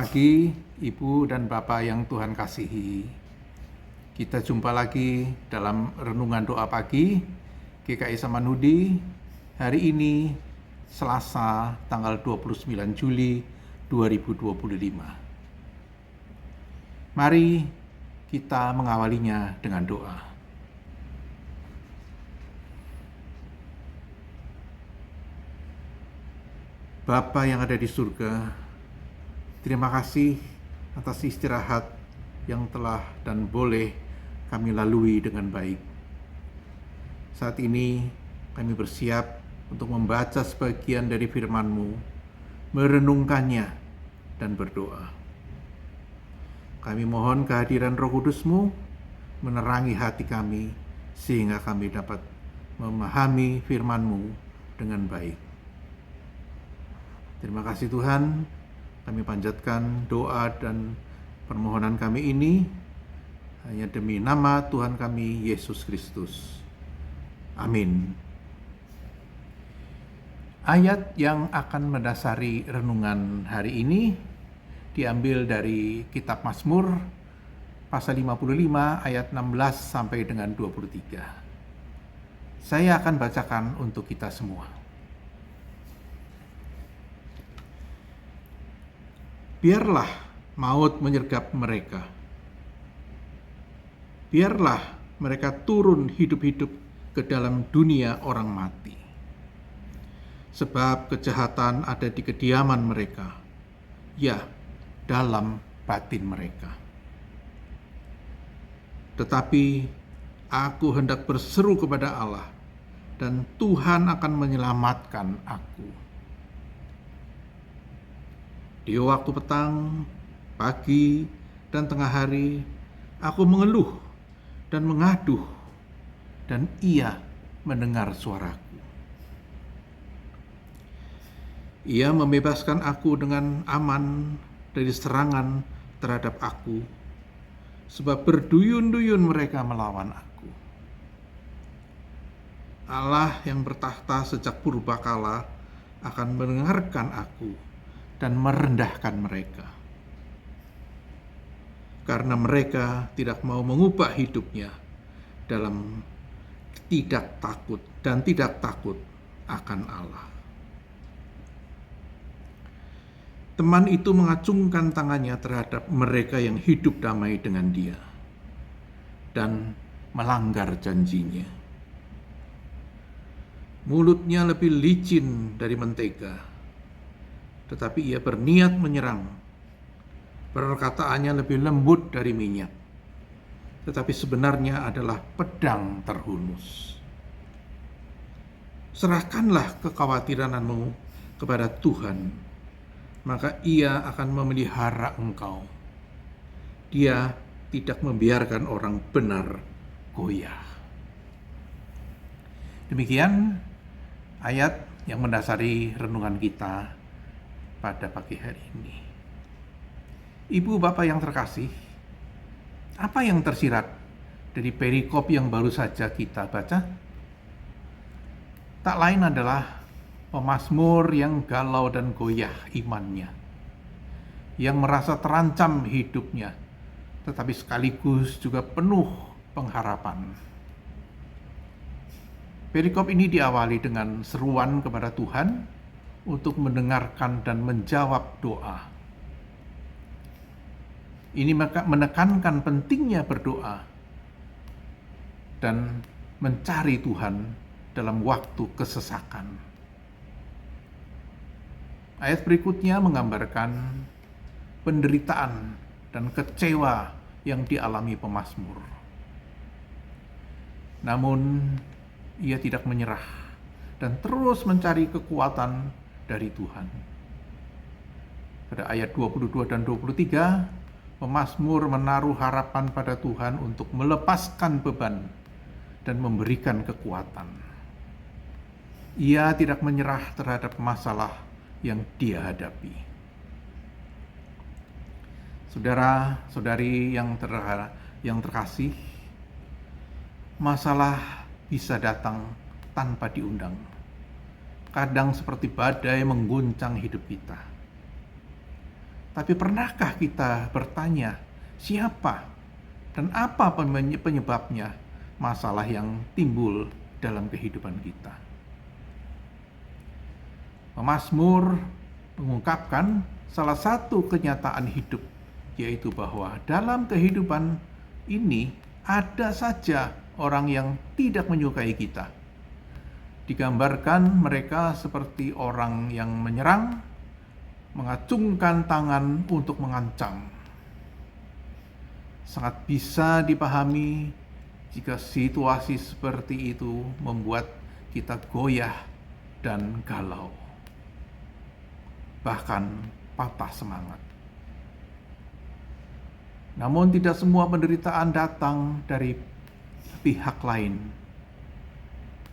pagi, Ibu dan Bapak yang Tuhan kasihi. Kita jumpa lagi dalam renungan doa pagi GKI Samanhudi hari ini Selasa tanggal 29 Juli 2025. Mari kita mengawalinya dengan doa. Bapa yang ada di surga, terima kasih atas istirahat yang telah dan boleh kami lalui dengan baik. Saat ini kami bersiap untuk membaca sebagian dari firman-Mu, merenungkannya dan berdoa. Kami mohon kehadiran Roh Kudus-Mu menerangi hati kami sehingga kami dapat memahami firman-Mu dengan baik. Terima kasih Tuhan, kami panjatkan doa dan permohonan kami ini hanya demi nama Tuhan kami Yesus Kristus. Amin. Ayat yang akan mendasari renungan hari ini diambil dari kitab Mazmur pasal 55 ayat 16 sampai dengan 23. Saya akan bacakan untuk kita semua. Biarlah maut menyergap mereka. Biarlah mereka turun hidup-hidup ke dalam dunia orang mati. Sebab kejahatan ada di kediaman mereka, ya, dalam batin mereka. Tetapi aku hendak berseru kepada Allah, dan Tuhan akan menyelamatkan aku. Di waktu petang, pagi, dan tengah hari, aku mengeluh dan mengaduh, dan Ia mendengar suaraku. Ia membebaskan aku dengan aman dari serangan terhadap aku, sebab berduyun-duyun mereka melawan aku. Allah yang bertahta sejak purbakala akan mendengarkan aku dan merendahkan mereka. Karena mereka tidak mau mengubah hidupnya dalam tidak takut akan Allah. Teman itu mengacungkan tangannya terhadap mereka yang hidup damai dengan dia dan melanggar janjinya. Mulutnya lebih licin dari mentega, tetapi ia berniat menyerang. Perkataannya lebih lembut dari minyak, tetapi sebenarnya adalah pedang terhunus. Serahkanlah kekhawatiranmu kepada Tuhan, maka Ia akan memelihara engkau. Dia tidak membiarkan orang benar goyah. Demikian ayat yang mendasari renungan kita pada pagi hari ini. Ibu Bapak yang terkasih, apa yang tersirat dari perikop yang baru saja kita baca? Tak lain adalah pemazmur yang galau dan goyah imannya, yang merasa terancam hidupnya, tetapi sekaligus juga penuh pengharapan. Perikop ini diawali dengan seruan kepada Tuhan untuk mendengarkan dan menjawab doa. Ini menekankan pentingnya berdoa dan mencari Tuhan dalam waktu kesesakan. Ayat berikutnya menggambarkan penderitaan dan kecewa yang dialami pemazmur. Namun ia tidak menyerah dan terus mencari kekuatan dari Tuhan. Pada ayat 22 dan 23, pemazmur menaruh harapan pada Tuhan untuk melepaskan beban dan memberikan kekuatan. Ia tidak menyerah terhadap masalah yang dia hadapi. Saudara-saudari yang terkasih, masalah bisa datang tanpa diundang. Kadang seperti badai mengguncang hidup kita. Tapi pernahkah kita bertanya, siapa dan apa penyebabnya masalah yang timbul dalam kehidupan kita? Pemazmur mengungkapkan salah satu kenyataan hidup, yaitu bahwa dalam kehidupan ini ada saja orang yang tidak menyukai kita. Digambarkan mereka seperti orang yang menyerang, mengacungkan tangan untuk mengancam. Sangat bisa dipahami jika situasi seperti itu membuat kita goyah dan galau, bahkan patah semangat. Namun tidak semua penderitaan datang dari pihak lain.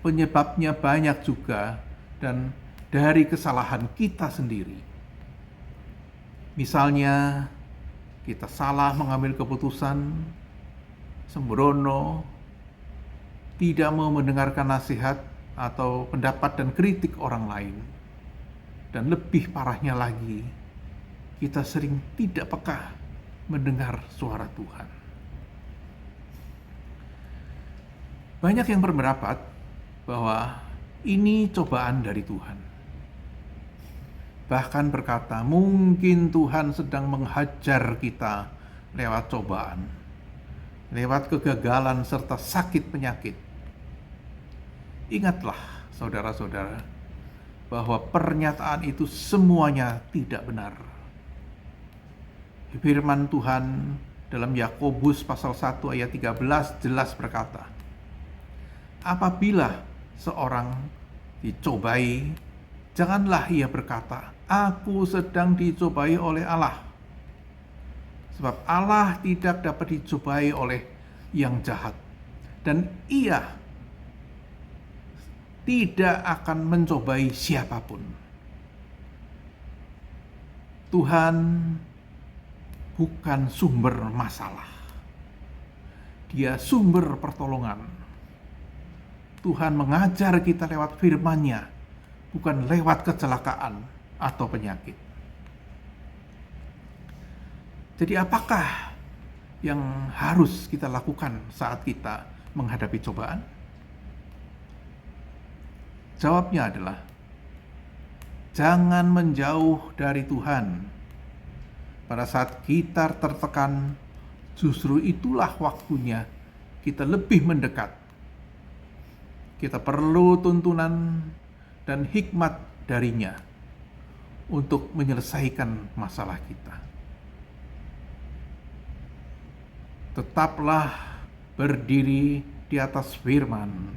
Penyebabnya banyak juga dan dari kesalahan kita sendiri. Misalnya, kita salah mengambil keputusan, sembrono, tidak mau mendengarkan nasihat atau pendapat dan kritik orang lain. Dan lebih parahnya lagi, kita sering tidak peka mendengar suara Tuhan. Banyak yang berpendapat bahwa ini cobaan dari Tuhan. Bahkan berkata, mungkin Tuhan sedang menghajar kita lewat cobaan, lewat kegagalan serta sakit penyakit. Ingatlah, saudara-saudara, bahwa pernyataan itu semuanya tidak benar. Firman Tuhan dalam Yakobus pasal 1 ayat 13 jelas berkata, apabila seorang dicobai, janganlah ia berkata, aku sedang dicobai oleh Allah. Sebab Allah tidak dapat dicobai oleh yang jahat, dan ia tidak akan mencobai siapapun. Tuhan bukan sumber masalah. Dia sumber pertolongan. Tuhan mengajar kita lewat firman-Nya, bukan lewat kecelakaan atau penyakit. Jadi apakah yang harus kita lakukan saat kita menghadapi cobaan? Jawabnya adalah, jangan menjauh dari Tuhan. Pada saat kita tertekan, justru itulah waktunya kita lebih mendekat. Kita perlu tuntunan dan hikmat darinya untuk menyelesaikan masalah kita. Tetaplah berdiri di atas firman.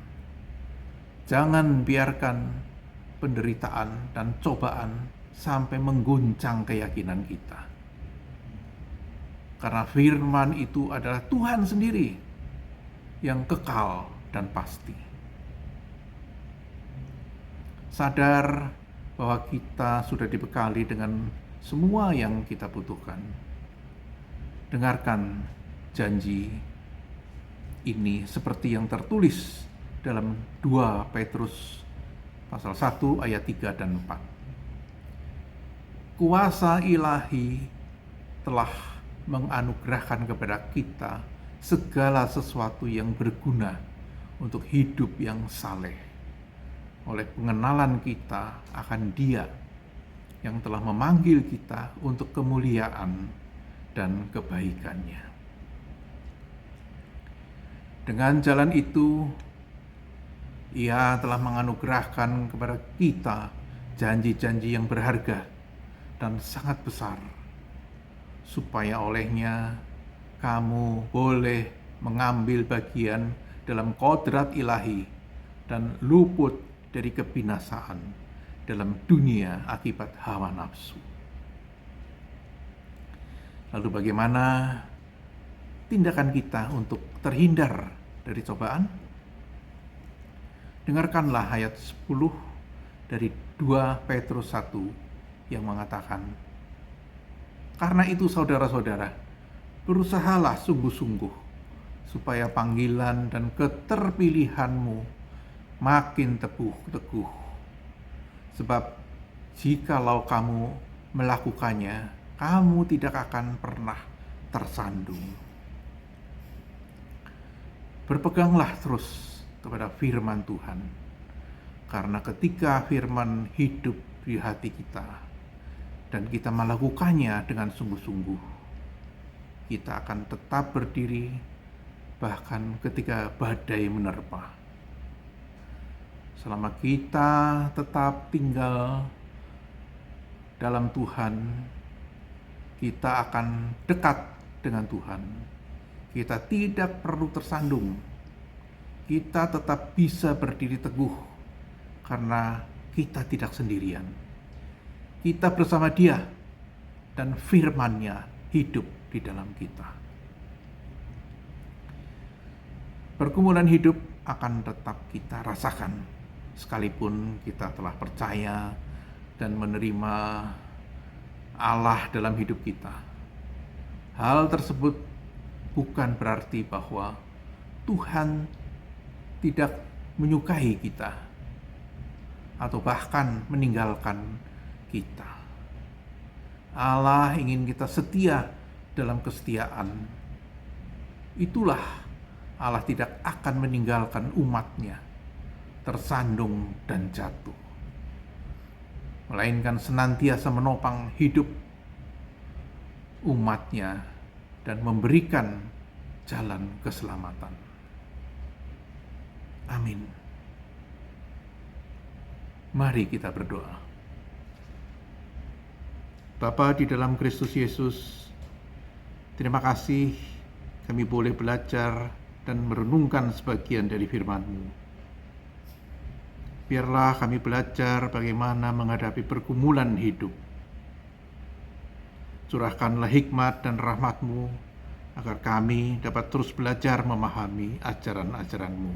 Jangan biarkan penderitaan dan cobaan sampai mengguncang keyakinan kita. Karena firman itu adalah Tuhan sendiri yang kekal dan pasti. Sadar bahwa kita sudah dibekali dengan semua yang kita butuhkan. Dengarkan janji ini seperti yang tertulis dalam 2 Petrus pasal 1 ayat 3 dan 4. Kuasa ilahi telah menganugerahkan kepada kita segala sesuatu yang berguna untuk hidup yang saleh, oleh pengenalan kita akan Dia yang telah memanggil kita untuk kemuliaan dan kebaikan-Nya. Dengan jalan itu, Ia telah menganugerahkan kepada kita janji-janji yang berharga dan sangat besar, supaya olehnya kamu boleh mengambil bagian dalam kodrat ilahi dan luput dari kebinasaan dalam dunia akibat hawa nafsu. Lalu bagaimana tindakan kita untuk terhindar dari cobaan? Dengarkanlah ayat 10 dari 2 Petrus 1 yang mengatakan, karena itu saudara-saudara, berusahalah sungguh-sungguh supaya panggilan dan keterpilihanmu makin teguh. Sebab jikalau kamu melakukannya kamu tidak akan pernah tersandung. Berpeganglah terus kepada firman Tuhan, karena ketika firman hidup di hati kita dan kita melakukannya dengan sungguh-sungguh, kita akan tetap berdiri bahkan ketika badai menerpa. Selama kita tetap tinggal dalam Tuhan, kita akan dekat dengan Tuhan. Kita tidak perlu tersandung. Kita tetap bisa berdiri teguh karena kita tidak sendirian. Kita bersama Dia dan firman-Nya hidup di dalam kita. Pergumulan hidup akan tetap kita rasakan, sekalipun kita telah percaya dan menerima Allah dalam hidup kita. Hal tersebut bukan berarti bahwa Tuhan tidak menyukai kita atau bahkan meninggalkan kita. Allah ingin kita setia dalam kesetiaan. Itulah Allah tidak akan meninggalkan umat-Nya tersandung dan jatuh, melainkan senantiasa menopang hidup umat-Nya dan memberikan jalan keselamatan. Amin. Mari kita berdoa. Bapa di dalam Kristus Yesus, terima kasih kami boleh belajar dan merenungkan sebagian dari firman-Mu. Biarlah kami belajar bagaimana menghadapi pergumulan hidup. Curahkanlah hikmat dan rahmat-Mu agar kami dapat terus belajar memahami ajaran-ajaran-Mu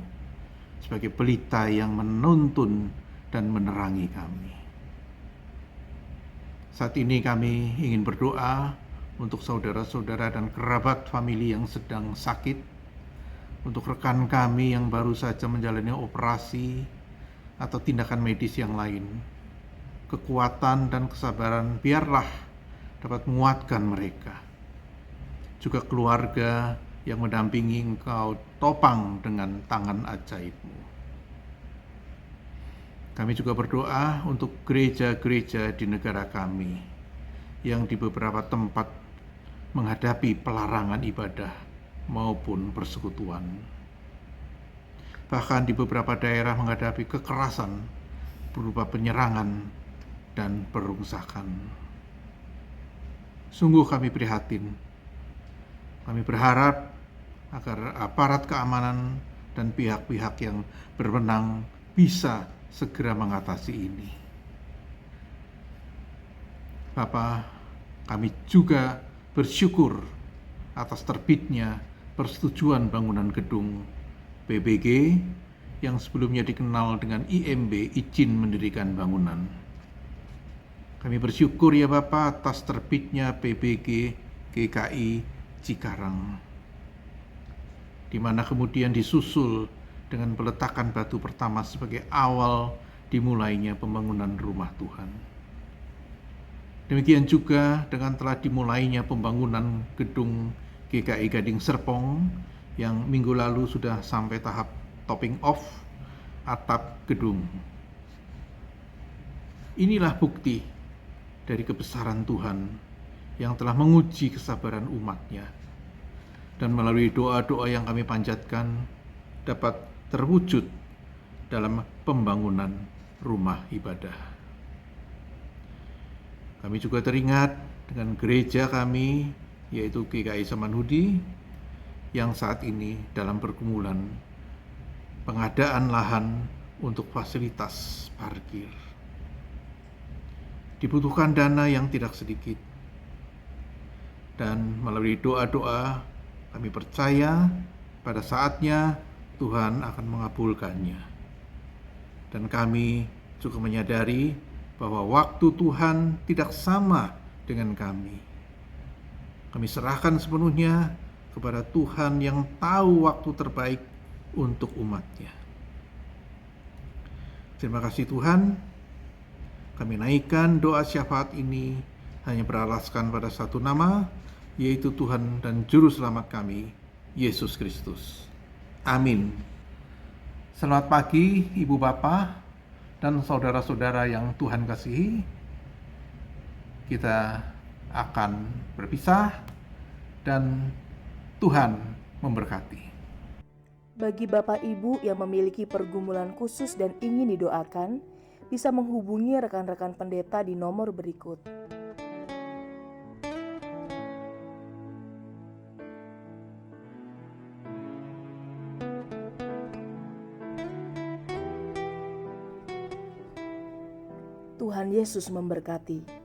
sebagai pelita yang menuntun dan menerangi kami. Saat ini kami ingin berdoa untuk saudara-saudara dan kerabat famili yang sedang sakit, untuk rekan kami yang baru saja menjalani operasi atau tindakan medis yang lain. Kekuatan dan kesabaran biarlah dapat menguatkan mereka. Juga keluarga yang mendampingi Engkau topang dengan tangan ajaib-Mu. Kami juga berdoa untuk gereja-gereja di negara kami yang di beberapa tempat menghadapi pelarangan ibadah maupun persekutuan. Bahkan di beberapa daerah menghadapi kekerasan berupa penyerangan dan perusakan. Sungguh kami prihatin. Kami berharap agar aparat keamanan dan pihak-pihak yang berwenang bisa segera mengatasi ini. Bapa, kami juga bersyukur atas terbitnya persetujuan bangunan gedung PBG yang sebelumnya dikenal dengan IMB, izin mendirikan bangunan. Kami bersyukur ya Bapa atas terbitnya PBG GKI Cikarang, di mana kemudian disusul dengan peletakan batu pertama sebagai awal dimulainya pembangunan rumah Tuhan. Demikian juga dengan telah dimulainya pembangunan gedung GKI Gading Serpong yang minggu lalu sudah sampai tahap topping off atap gedung. Inilah bukti dari kebesaran Tuhan yang telah menguji kesabaran umat-Nya, dan melalui doa-doa yang kami panjatkan dapat terwujud dalam pembangunan rumah ibadah. Kami juga teringat dengan gereja kami, yaitu GKI Samanhudi, yang saat ini dalam pergumulan pengadaan lahan untuk fasilitas parkir. Dibutuhkan dana yang tidak sedikit, dan melalui doa-doa kami percaya pada saatnya Tuhan akan mengabulkannya. Dan kami juga menyadari bahwa waktu Tuhan tidak sama dengan kami. Kami serahkan sepenuhnya kepada Tuhan yang tahu waktu terbaik untuk umat-Nya. Terima kasih Tuhan. Kami naikkan doa syafaat ini hanya beralaskan pada satu nama, yaitu Tuhan dan Juru Selamat kami, Yesus Kristus. Amin. Selamat pagi Ibu Bapak dan saudara-saudara yang Tuhan kasihi. Kita akan berpisah dan Tuhan memberkati. Bagi Bapak Ibu yang memiliki pergumulan khusus dan ingin didoakan, bisa menghubungi rekan-rekan pendeta di nomor berikut. Tuhan Yesus memberkati.